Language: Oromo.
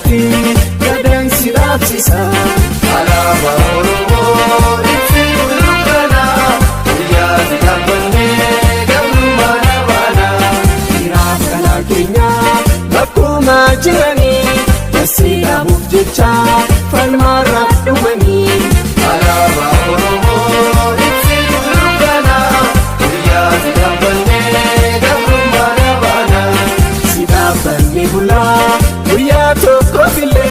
irratti gadaan si dhaabsisa. Alaabaa Oromoo ibsii bullukkana guyyaa dhaabbannee gabrummaa dhaabana. Dhiiraaf dhalaa keenya bakkuma jiranii dasii dhaabuuf jecha falmaarra dhumanii. Alaabaa Oromoo ibsii bullukkana guyyaa dhaabbannee gabrummaa dhaabana. Si dhaabbanni bulaa guyyaa tokko fillee.